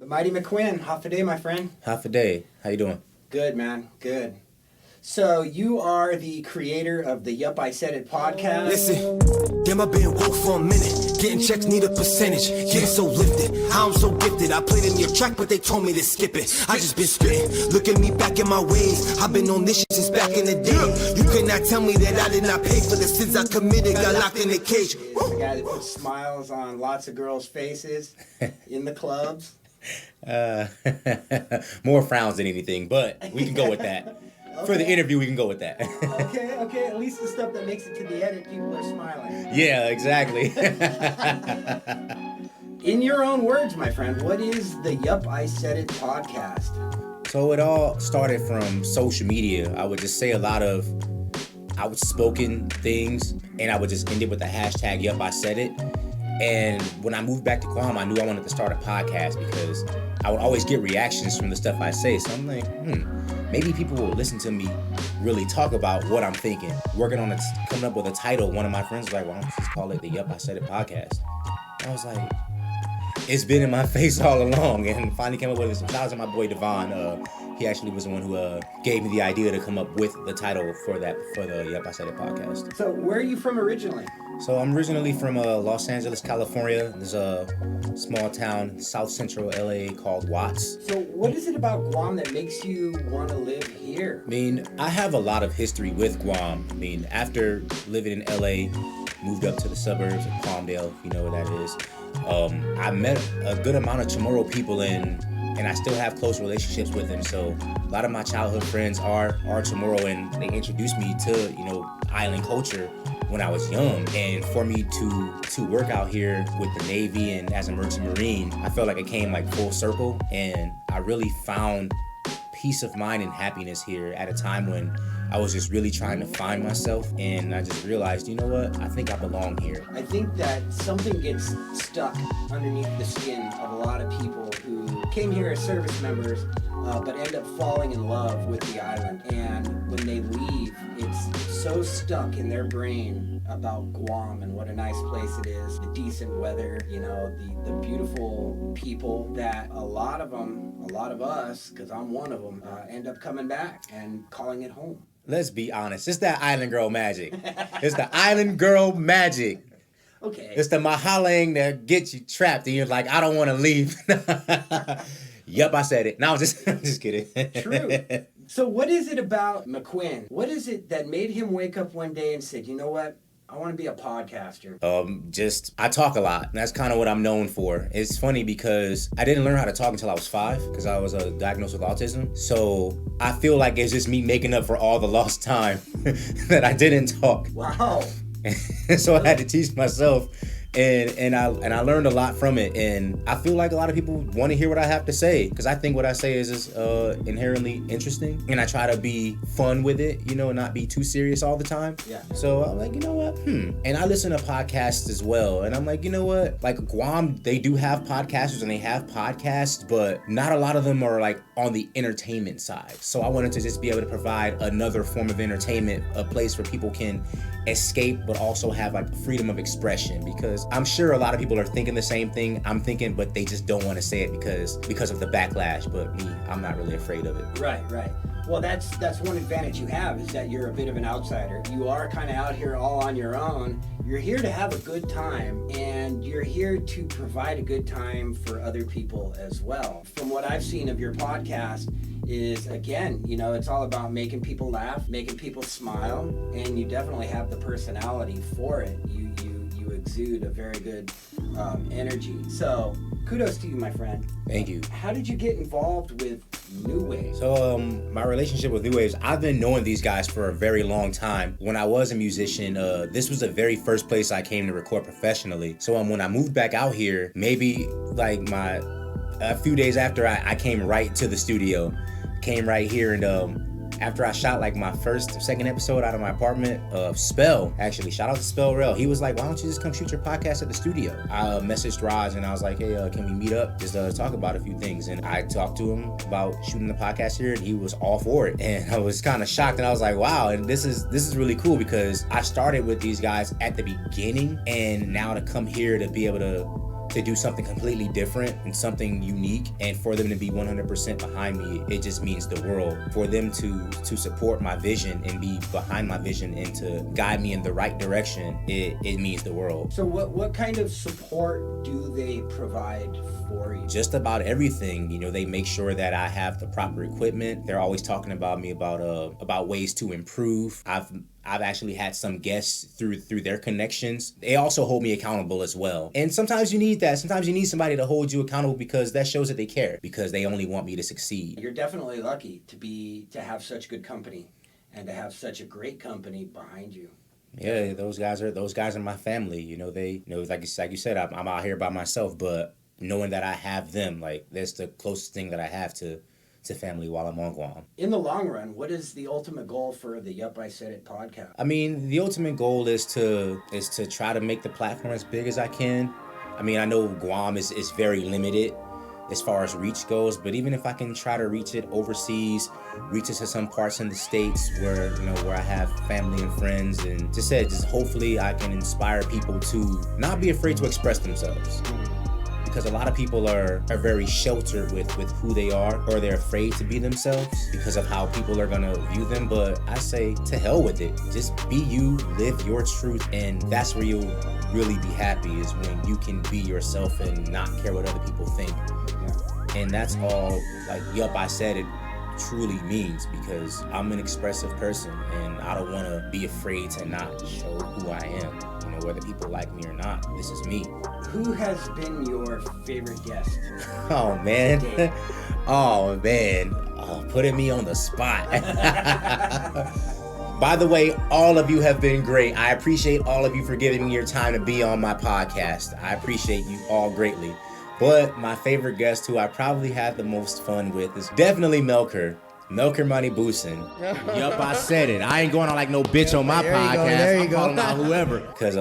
The Mighty McQuinn, half a day, my friend. Half a day. How you doing? Good, man. Good. So you are the creator of the YupIsaidit podcast. Listen, damn, I've been woke for a minute. Getting checks need a percentage. Getting so lifted. How I'm so gifted. I played in your track, but they told me to skip it. I just been spitting. Look at me back in my ways. I've been on this shit since back in the day. You cannot tell me that I did not pay for the sins I committed. Got locked in a cage. The guy that puts smiles on lots of girls' faces in the clubs. More frowns than anything, but we can go with that. Okay. For the interview, we can go with that. Okay. At least the stuff that makes it to the edit, people are smiling. Yeah, exactly. In your own words, my friend, what is the YupIsaidit podcast? So it all started from social media. I would just say a lot of outspoken things, and I would just end it with the hashtag YupIsaidit. And when I moved back to Guam, I knew I wanted to start a podcast because I would always get reactions from the stuff I say. So I'm like, maybe people will listen to me really talk about what I'm thinking. Working on coming up with a title. One of my friends was like, why don't you just call it the YupIsaidit podcast? And I was like, it's been in my face all along, and finally came up with it. So shout out to my boy Devon. He actually was the one who gave me the idea to come up with the title for the YupIsaidit podcast. So where are you from originally? So I'm originally from Los Angeles, California. There's a small town, south central LA called Watts. So what is it about Guam that makes you want to live here? I mean, I have a lot of history with Guam. I mean, after living in LA, moved up to the suburbs of Palmdale, if you know where that is. I met a good amount of Chamorro people and I still have close relationships with them. So a lot of my childhood friends are Chamorro, and they introduced me to, island culture when I was young. And for me to work out here with the Navy and as a merchant marine, I felt like it came like full circle, and I really found peace of mind and happiness here at a time when I was just really trying to find myself, and I just realized, you know what, I think I belong here. I think that something gets stuck underneath the skin of a lot of people who came here as service members, but end up falling in love with the island. And when they leave, it's so stuck in their brain about Guam and what a nice place it is, the decent weather, the beautiful people, that a lot of us, because I'm one of them, end up coming back and calling it home. Let's be honest. It's that island girl magic. It's the island girl magic. Okay. It's the mahalang that gets you trapped and you're like, I don't want to leave. Yup, I said it. No, I'm just kidding. True. So what is it about McQuinn? What is it that made him wake up one day and said, you know what? I want to be a podcaster. I talk a lot. And that's kind of what I'm known for. It's funny because I didn't learn how to talk until I was 5 because I was diagnosed with autism. So I feel like it's just me making up for all the lost time that I didn't talk. Wow. So I had to teach myself. And I learned a lot from it, and I feel like a lot of people want to hear what I have to say because I think what I say is inherently interesting, and I try to be fun with it, and not be too serious all the time. Yeah. So I'm like, you know what? And I listen to podcasts as well, and I'm like, you know what? Like Guam, they do have podcasters and they have podcasts, but not a lot of them are like on the entertainment side. So I wanted to just be able to provide another form of entertainment, a place where people can escape but also have like freedom of expression, because I'm sure a lot of people are thinking the same thing I'm thinking, but they just don't want to say it because of the backlash. But me, I'm not really afraid of it. Right. Well, that's one advantage you have, is that you're a bit of an outsider. You are kind of out here all on your own. You're here to have a good time, and you're here to provide a good time for other people as well. From what I've seen of your podcast is, again, it's all about making people laugh, making people smile, and you definitely have the personality for it. You exude a very good energy. So kudos to you, my friend. Thank you. How did you get involved with New Waves? So my relationship with New Waves, I've been knowing these guys for a very long time. When I was a musician, this was the very first place I came to record professionally. So when I moved back out here, maybe like a few days after I came right to the studio, came right here, and after I shot like my first or second episode out of my apartment, Spell, actually, shout out to Spell Rel. He was like, why don't you just come shoot your podcast at the studio? I messaged Raj and I was like, hey, can we meet up? Just talk about a few things. And I talked to him about shooting the podcast here, and he was all for it. And I was kind of shocked, and I was like, wow, and this is really cool, because I started with these guys at the beginning, and now to come here to be able to to do something completely different and something unique, and for them to be 100% behind me, it just means the world. For them to support my vision and be behind my vision and to guide me in the right direction, it means the world. So what kind of support do they provide for you? Just about everything. You know, they make sure that I have the proper equipment. They're always talking about me about ways to improve. I've actually had some guests through their connections. They also hold me accountable as well. And sometimes you need that. Sometimes you need somebody to hold you accountable, because that shows that they care, because they only want me to succeed. You're definitely lucky to have such good company and to have such a great company behind you. Yeah, those guys are my family. You know, like you said, I'm out here by myself, but knowing that I have them, like, that's the closest thing that I have to family while I'm on Guam. In the long run, what is the ultimate goal for the YupIsaidit podcast? I mean, the ultimate goal is to try to make the platform as big as I can. I mean, I know Guam is very limited as far as reach goes, but even if I can try to reach it overseas, reach it to some parts in the States where I have family and friends, and just hopefully I can inspire people to not be afraid to express themselves. Because a lot of people are very sheltered with who they are, or they're afraid to be themselves because of how people are gonna view them. But I say, to hell with it. Just be you, live your truth, and that's where you'll really be happy, is when you can be yourself and not care what other people think. Yeah. And that's all, like, YupIsaidit truly means, because I'm an expressive person and I don't want to be afraid to not show who I am. You know, whether people like me or not, this is me. Who has been your favorite guest? Oh man. Oh man. Oh, putting me on the spot. By the way, all of you have been great. I appreciate all of you for giving me your time to be on my podcast. I appreciate you all greatly. But my favorite guest, who I probably had the most fun with, is definitely Melker Money Boosin. YupIsaidit. I ain't going on like no bitch on my podcast. I'm calling out whoever. Because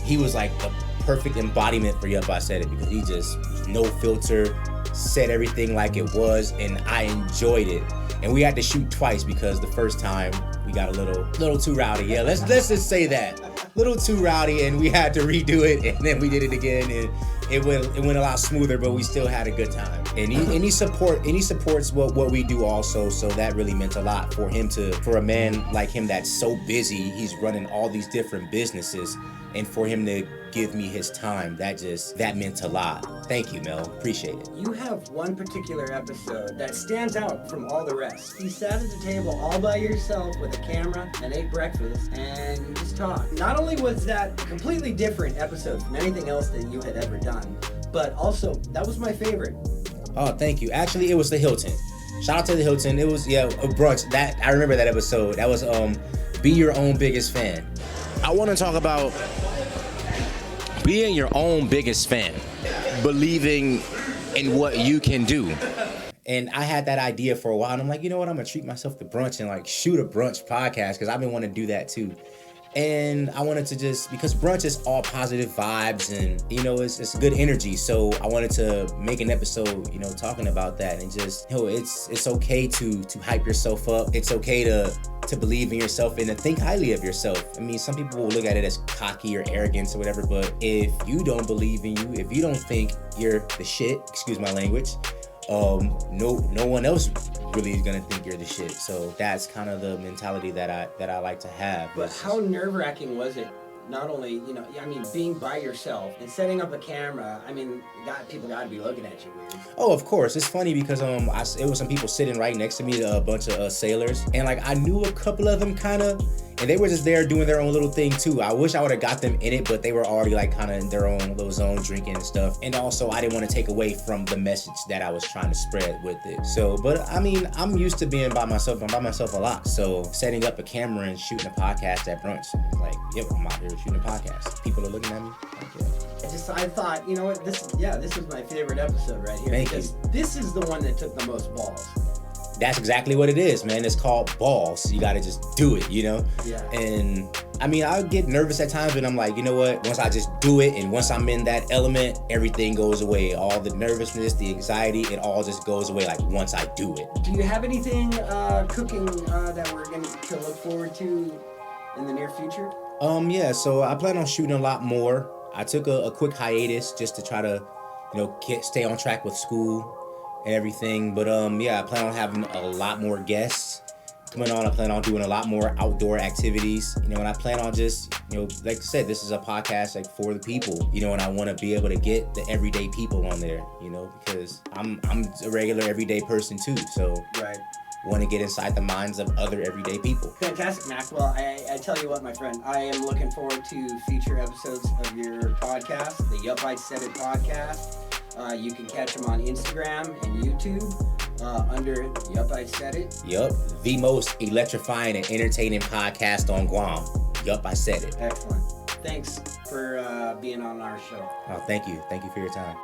he was like the perfect embodiment for YupIsaidit, because he just, no filter, said everything like it was, and I enjoyed it. And we had to shoot twice, because the first time we got a little too rowdy. Yeah, let's just say that. Little too rowdy, and we had to redo it, and then we did it again, and it went a lot smoother, but we still had a good time. And he supports what we do also, so that really meant a lot for him for a man like him that's so busy, he's running all these different businesses, and for him to give me his time, that meant a lot. Thank you, Mel. Appreciate it. You have one particular episode that stands out from all the rest. You sat at the table all by yourself with a camera and ate breakfast, and you just talked. Not only was that a completely different episode from anything else that you had ever done, but also, that was my favorite. Oh, thank you. Actually, it was the Hilton. Shout out to the Hilton. It was, a brunch. That, I remember that episode. That was Be Your Own Biggest Fan. I want to talk about being your own biggest fan, believing in what you can do. And I had that idea for a while, and I'm like, you know what? I'm gonna treat myself to brunch and like shoot a brunch podcast, because I've been wanting to do that too. And I wanted to because brunch is all positive vibes, and it's good energy. So I wanted to make an episode, talking about that, and just, it's okay to hype yourself up. It's okay to believe in yourself and to think highly of yourself. I mean, some people will look at it as cocky or arrogance or whatever, but if you don't believe in you, if you don't think you're the shit, excuse my language, no one else really is gonna think you're the shit. So that's kind of the mentality that I like to have. But how nerve-wracking was it? Not only, being by yourself and setting up a camera, people gotta be looking at you weird. Oh, of course. It's funny because it was some people sitting right next to me, a bunch of sailors, and like I knew a couple of them kind of, and they were just there doing their own little thing too. I wish I would have got them in it, but they were already like kind of in their own little zone drinking and stuff. And also I didn't want to take away from the message that I was trying to spread with it. So, but I'm used to being by myself. I'm by myself a lot. So setting up a camera and shooting a podcast at brunch, like, yep, I'm out here shooting a podcast. People are looking at me. Like, yeah. I thought, you know what, this is my favorite episode right here. Thank because you. This is the one that took the most balls. That's exactly what it is, man. It's called balls. You gotta just do it, Yeah. And I get nervous at times, but I'm like, you know what? Once I just do it, and once I'm in that element, everything goes away. All the nervousness, the anxiety, it all just goes away. Like once I do it. Do you have anything cooking that we're going to look forward to in the near future? Yeah. So I plan on shooting a lot more. I took a quick hiatus just to try to, stay on track with school and everything. But yeah, I plan on having a lot more guests coming on. I plan on doing a lot more outdoor activities, and I plan on just, like I said, this is a podcast like for the people, and I want to be able to get the everyday people on there, because I'm a regular everyday person too. So Right. want to get inside the minds of other everyday people. Fantastic, Mac. Well, I tell you what, my friend, I am looking forward to future episodes of your podcast, the YupIsaidit podcast. You can catch them on Instagram and YouTube under YupIsaidit. Yup, the most electrifying and entertaining podcast on Guam. Yup, I said it. Excellent. Thanks for being on our show. Oh, thank you. Thank you for your time.